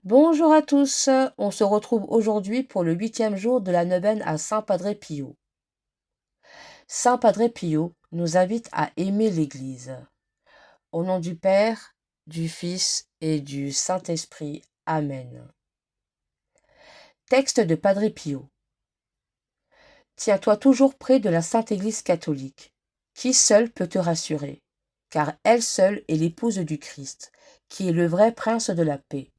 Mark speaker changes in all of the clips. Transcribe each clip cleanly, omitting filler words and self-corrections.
Speaker 1: Bonjour à tous, on se retrouve aujourd'hui pour le 8e jour de la neuvaine à Saint Padre Pio. Saint Padre Pio nous invite à aimer l'Église. Au nom du Père, du Fils et du Saint-Esprit. Amen. Texte de Padre Pio. Tiens-toi toujours près de la Sainte Église catholique, qui seule peut te rassurer, car elle seule est l'épouse du Christ, qui est le vrai prince de la paix.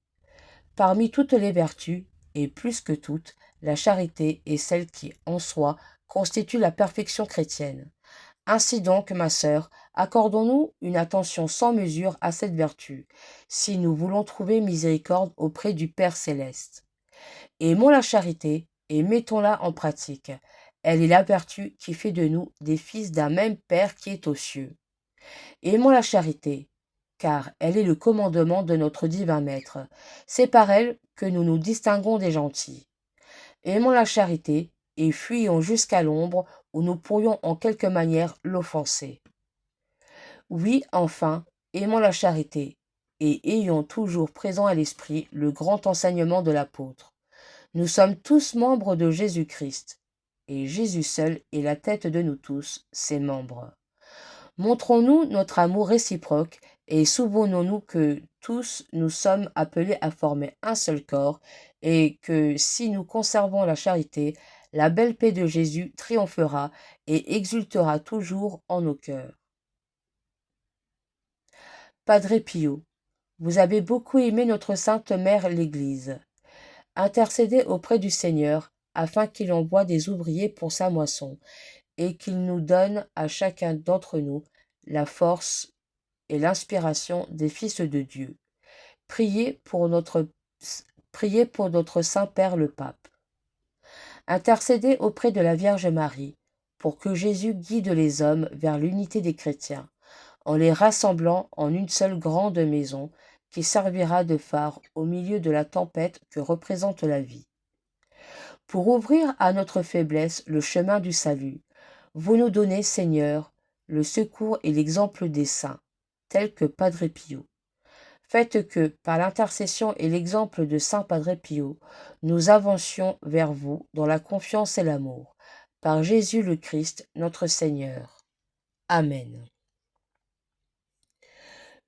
Speaker 1: Parmi toutes les vertus, et plus que toutes, la charité est celle qui, en soi, constitue la perfection chrétienne. Ainsi donc, ma sœur, accordons-nous une attention sans mesure à cette vertu, si nous voulons trouver miséricorde auprès du Père céleste. Aimons la charité et mettons-la en pratique. Elle est la vertu qui fait de nous des fils d'un même Père qui est aux cieux. Aimons la charité, car elle est le commandement de notre divin Maître. C'est par elle que nous nous distinguons des gentils. Aimons la charité et fuyons jusqu'à l'ombre où nous pourrions en quelque manière l'offenser. Oui, enfin, aimons la charité et ayons toujours présent à l'esprit le grand enseignement de l'apôtre. Nous sommes tous membres de Jésus-Christ, et Jésus seul est la tête de nous tous, ses membres. Montrons-nous notre amour réciproque et souvenons-nous que tous nous sommes appelés à former un seul corps et que si nous conservons la charité, la belle paix de Jésus triomphera et exultera toujours en nos cœurs. Padre Pio, vous avez beaucoup aimé notre Sainte Mère l'Église. Intercédez auprès du Seigneur afin qu'il envoie des ouvriers pour sa moisson et qu'il nous donne à chacun d'entre nous la force et l'inspiration des fils de Dieu. Priez pour notre, priez pour notre Saint-Père le Pape. Intercédez auprès de la Vierge Marie pour que Jésus guide les hommes vers l'unité des chrétiens, en les rassemblant en une seule grande maison qui servira de phare au milieu de la tempête que représente la vie. Pour ouvrir à notre faiblesse le chemin du salut, vous nous donnez, Seigneur, le secours et l'exemple des saints, tels que Padre Pio. Faites que, par l'intercession et l'exemple de Saint Padre Pio, nous avancions vers vous dans la confiance et l'amour. Par Jésus le Christ, notre Seigneur. Amen.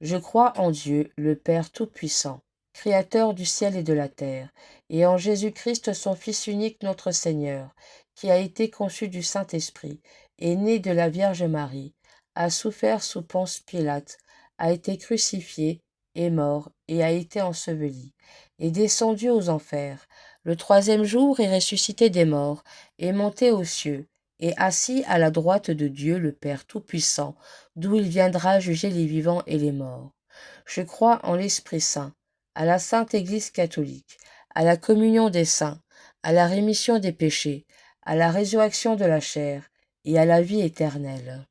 Speaker 1: Je crois en Dieu, le Père Tout-Puissant, Créateur du ciel et de la terre, et en Jésus-Christ, son Fils unique, notre Seigneur, qui a été conçu du Saint-Esprit, est né de la Vierge Marie, a souffert sous Ponce Pilate, a été crucifié, est mort et a été enseveli, est descendu aux enfers. Le troisième jour est ressuscité des morts, est monté aux cieux, et assis à la droite de Dieu le Père Tout-Puissant, d'où il viendra juger les vivants et les morts. Je crois en l'Esprit Saint, à la Sainte Église catholique, à la communion des saints, à la rémission des péchés, à la résurrection de la chair et à la vie éternelle.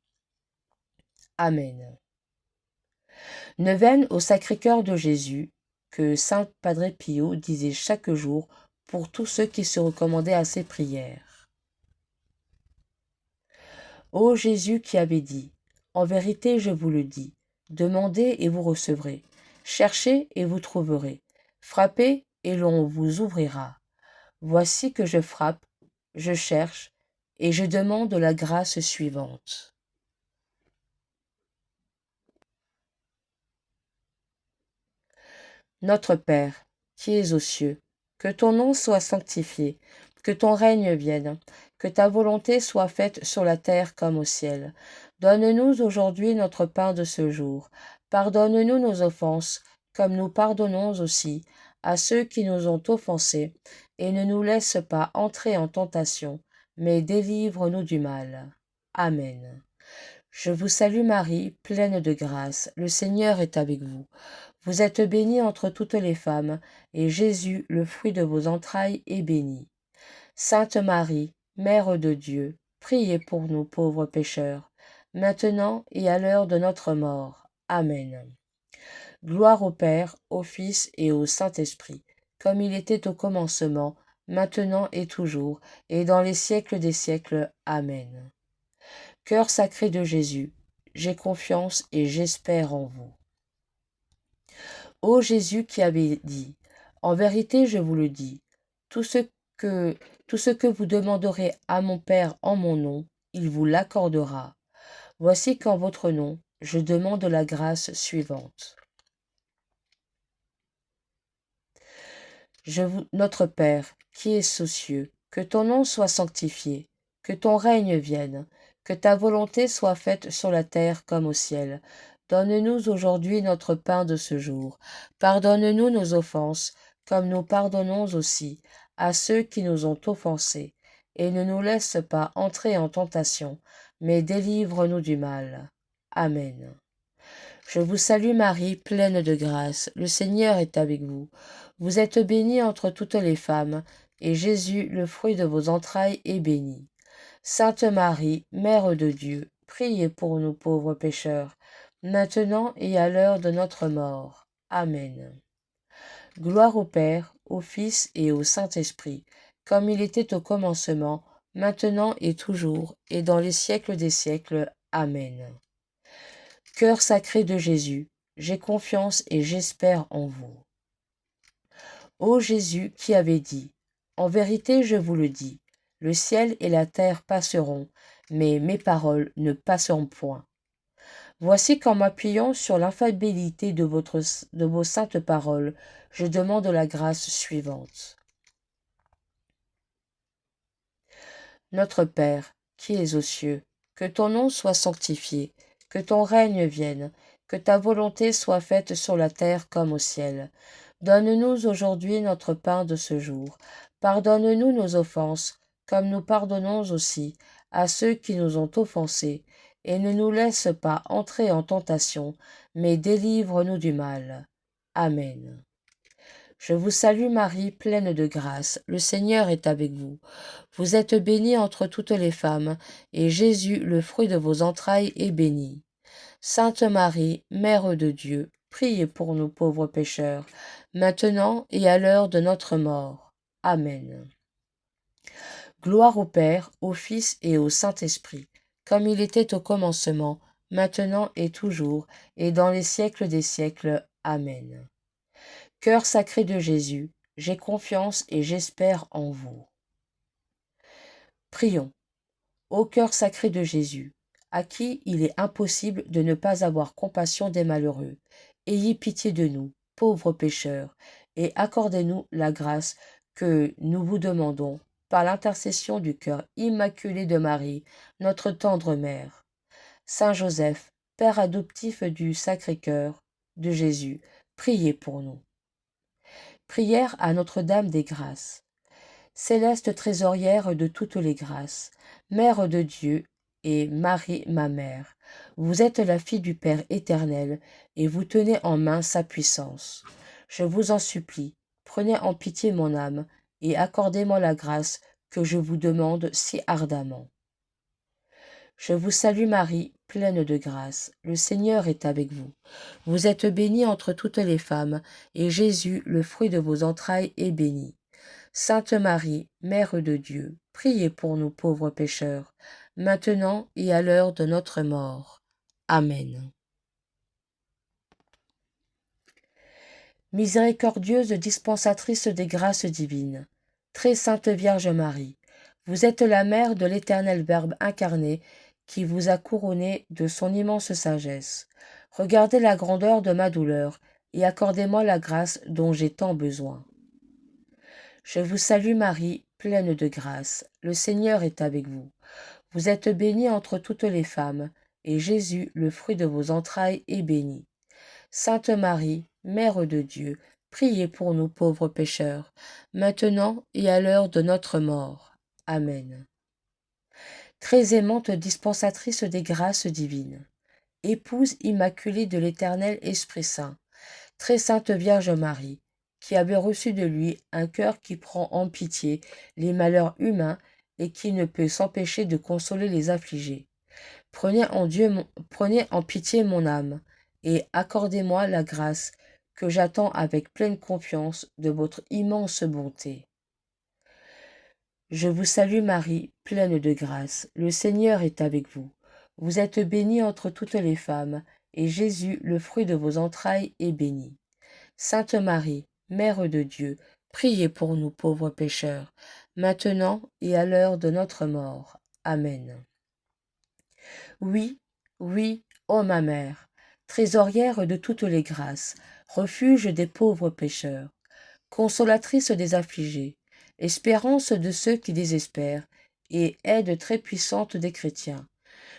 Speaker 1: Amen. Neuvaine au Sacré-Cœur de Jésus, que Saint Padre Pio disait chaque jour pour tous ceux qui se recommandaient à ses prières. Ô Jésus qui avait dit, en vérité je vous le dis, demandez et vous recevrez, cherchez et vous trouverez, frappez et l'on vous ouvrira. Voici que je frappe, je cherche et je demande la grâce suivante. Notre Père, qui es aux cieux, que ton nom soit sanctifié, que ton règne vienne, que ta volonté soit faite sur la terre comme au ciel. Donne-nous aujourd'hui notre pain de ce jour. Pardonne-nous nos offenses, comme nous pardonnons aussi à ceux qui nous ont offensés, et ne nous laisse pas entrer en tentation, mais délivre-nous du mal. Amen. Je vous salue Marie, pleine de grâce, le Seigneur est avec vous. Vous êtes bénie entre toutes les femmes, et Jésus, le fruit de vos entrailles, est béni. Sainte Marie, Mère de Dieu, priez pour nous pauvres pécheurs, maintenant et à l'heure de notre mort. Amen. Gloire au Père, au Fils et au Saint-Esprit, comme il était au commencement, maintenant et toujours, et dans les siècles des siècles. Amen. Cœur sacré de Jésus, j'ai confiance et j'espère en vous. Ô Jésus qui avait dit, En vérité, je vous le dis, tout ce que, tout ce que vous demanderez à mon Père en mon nom, il vous l'accordera. Voici qu'en votre nom, je demande la grâce suivante. Notre Père, qui es aux cieux, que ton nom soit sanctifié, que ton règne vienne, que ta volonté soit faite sur la terre comme au ciel. Donne-nous aujourd'hui notre pain de ce jour. Pardonne-nous nos offenses, comme nous pardonnons aussi à ceux qui nous ont offensés. Et ne nous laisse pas entrer en tentation, mais délivre-nous du mal. Amen. Je vous salue Marie, pleine de grâce, le Seigneur est avec vous. Vous êtes bénie entre toutes les femmes, et Jésus, le fruit de vos entrailles, est béni. Sainte Marie, Mère de Dieu, priez pour nous pauvres pécheurs, maintenant et à l'heure de notre mort. Amen. Gloire au Père, au Fils et au Saint-Esprit, comme il était au commencement, maintenant et toujours, et dans les siècles des siècles. Amen. Cœur sacré de Jésus, j'ai confiance et j'espère en vous. Ô Jésus qui avait dit, en vérité je vous le dis, le ciel et la terre passeront, mais mes paroles ne passeront point. Voici qu'en m'appuyant sur l'infaillibilité de vos saintes paroles, je demande la grâce suivante. Notre Père, qui es aux cieux, que ton nom soit sanctifié, que ton règne vienne, que ta volonté soit faite sur la terre comme au ciel. Donne-nous aujourd'hui notre pain de ce jour. Pardonne-nous nos offenses, comme nous pardonnons aussi à ceux qui nous ont offensés, et ne nous laisse pas entrer en tentation, mais délivre-nous du mal. Amen. Je vous salue Marie, pleine de grâce, le Seigneur est avec vous. Vous êtes bénie entre toutes les femmes, et Jésus, le fruit de vos entrailles, est béni. Sainte Marie, Mère de Dieu, priez pour nous pauvres pécheurs, maintenant et à l'heure de notre mort. Amen. Gloire au Père, au Fils et au Saint-Esprit, comme il était au commencement, maintenant et toujours, et dans les siècles des siècles. Amen. Cœur sacré de Jésus, j'ai confiance et j'espère en vous. Prions. Ô cœur sacré de Jésus, à qui il est impossible de ne pas avoir compassion des malheureux, ayez pitié de nous, pauvres pécheurs, et accordez-nous la grâce que nous vous demandons par l'intercession du cœur immaculé de Marie, notre tendre mère. Saint Joseph, Père adoptif du Sacré-Cœur de Jésus, priez pour nous. Prière à Notre-Dame des Grâces. Céleste trésorière de toutes les grâces, Mère de Dieu et Marie ma mère, vous êtes la fille du Père éternel et vous tenez en main sa puissance. Je vous en supplie, prenez en pitié mon âme et accordez-moi la grâce que je vous demande si ardemment. Je vous salue Marie, pleine de grâce, le Seigneur est avec vous. Vous êtes bénie entre toutes les femmes, et Jésus, le fruit de vos entrailles, est béni. Sainte Marie, Mère de Dieu, priez pour nous pauvres pécheurs, maintenant et à l'heure de notre mort. Amen. Miséricordieuse dispensatrice des grâces divines, très sainte Vierge Marie, vous êtes la mère de l'éternel Verbe incarné qui vous a couronné de son immense sagesse. Regardez la grandeur de ma douleur et accordez-moi la grâce dont j'ai tant besoin. Je vous salue Marie, pleine de grâce, le Seigneur est avec vous. Vous êtes bénie entre toutes les femmes, et Jésus, le fruit de vos entrailles, est béni. Sainte Marie, Mère de Dieu, priez pour nous pauvres pécheurs, maintenant et à l'heure de notre mort. Amen. Très aimante dispensatrice des grâces divines, épouse immaculée de l'Éternel Esprit Saint, très sainte Vierge Marie, qui avait reçu de lui un cœur qui prend en pitié les malheurs humains et qui ne peut s'empêcher de consoler les affligés. Prenez en pitié mon âme, et accordez-moi la grâce que j'attends avec pleine confiance de votre immense bonté. Je vous salue Marie, pleine de grâce, le Seigneur est avec vous. Vous êtes bénie entre toutes les femmes, et Jésus, le fruit de vos entrailles, est béni. Sainte Marie, Mère de Dieu, priez pour nous pauvres pécheurs, maintenant et à l'heure de notre mort. Amen. Oui, oui, ô ma mère, trésorière de toutes les grâces, refuge des pauvres pécheurs, consolatrice des affligés, espérance de ceux qui désespèrent, et aide très puissante des chrétiens.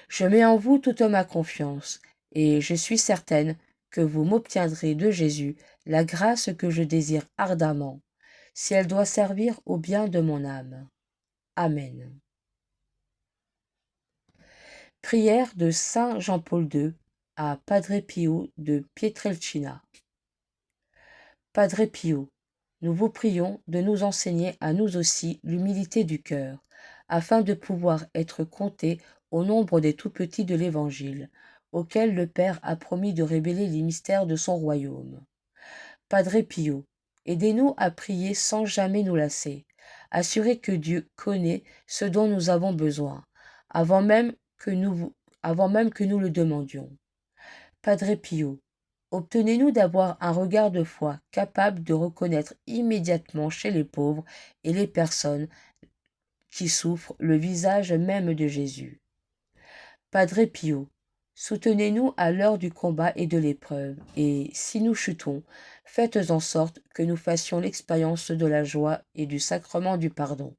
Speaker 1: Je mets en vous toute ma confiance, et je suis certaine que vous m'obtiendrez de Jésus la grâce que je désire ardemment, si elle doit servir au bien de mon âme. Amen. Prière de Saint Jean-Paul II à Padre Pio de Pietrelcina. Padre Pio, nous vous prions de nous enseigner à nous aussi l'humilité du cœur, afin de pouvoir être comptés au nombre des tout-petits de l'Évangile, auxquels le Père a promis de révéler les mystères de son royaume. Padre Pio, aidez-nous à prier sans jamais nous lasser, assurez que Dieu connaît ce dont nous avons besoin, avant même que nous le demandions. Padre Pio, obtenez-nous d'avoir un regard de foi capable de reconnaître immédiatement chez les pauvres et les personnes qui souffrent le visage même de Jésus. Padre Pio, soutenez-nous à l'heure du combat et de l'épreuve, et si nous chutons, faites en sorte que nous fassions l'expérience de la joie et du sacrement du pardon.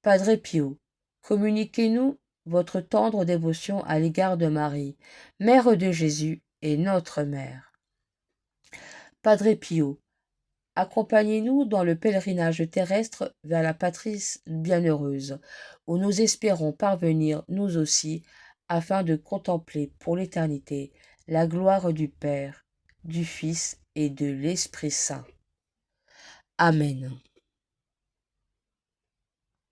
Speaker 1: Padre Pio, communiquez-nous votre tendre dévotion à l'égard de Marie, Mère de Jésus et notre Mère. Padre Pio, accompagnez-nous dans le pèlerinage terrestre vers la patrie bienheureuse, où nous espérons parvenir nous aussi, afin de contempler pour l'éternité la gloire du Père, du Fils et de l'Esprit Saint. Amen.